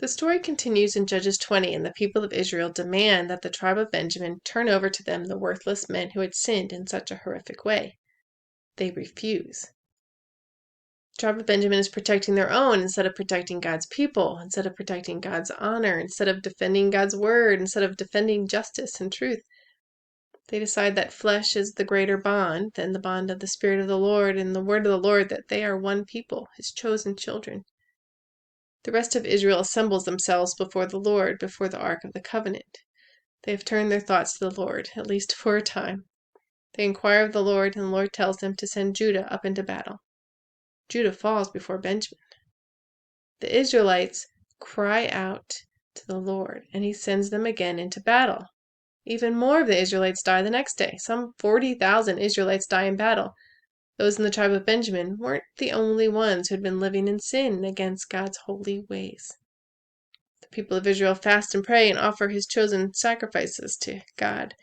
The story continues in Judges 20, and the people of Israel demand that the tribe of Benjamin turn over to them the worthless men who had sinned in such a horrific way. They refuse. The tribe of Benjamin is protecting their own instead of protecting God's people, instead of protecting God's honor, instead of defending God's word, instead of defending justice and truth. They decide that flesh is the greater bond than the bond of the Spirit of the Lord and the word of the Lord, that they are one people, His chosen children. The rest of Israel assembles themselves before the Lord, before the Ark of the Covenant. They have turned their thoughts to the Lord, at least for a time. They inquire of the Lord, and the Lord tells them to send Judah up into battle. Judah falls before Benjamin. The Israelites cry out to the Lord, and He sends them again into battle. Even more of the Israelites die the next day. Some 40,000 Israelites die in battle. Those in the tribe of Benjamin weren't the only ones who had been living in sin against God's holy ways. The people of Israel fast and pray and offer His chosen sacrifices to God,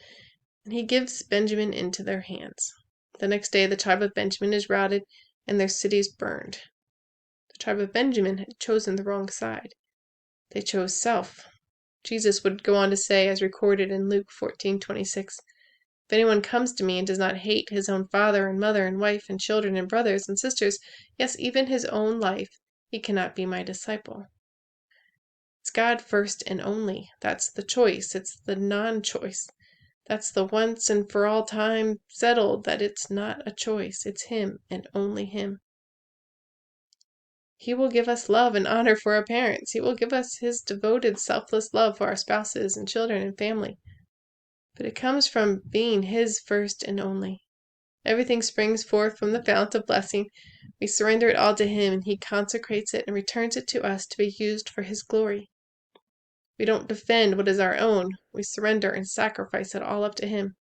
and He gives Benjamin into their hands. The next day the tribe of Benjamin is routed and their cities burned. The tribe of Benjamin had chosen the wrong side. They chose self. Jesus would go on to say, as recorded in Luke 14:26, "If anyone comes to me and does not hate his own father and mother and wife and children and brothers and sisters, yes, even his own life, he cannot be my disciple." It's God first and only. That's the choice. It's the non-choice. That's the once and for all time settled that it's not a choice. It's Him and only Him. He will give us love and honor for our parents. He will give us His devoted, selfless love for our spouses and children and family. But it comes from being His first and only. Everything springs forth from the fount of blessing. We surrender it all to Him, and He consecrates it and returns it to us to be used for His glory. We don't defend what is our own. We surrender and sacrifice it all up to Him.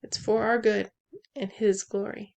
It's for our good and His glory.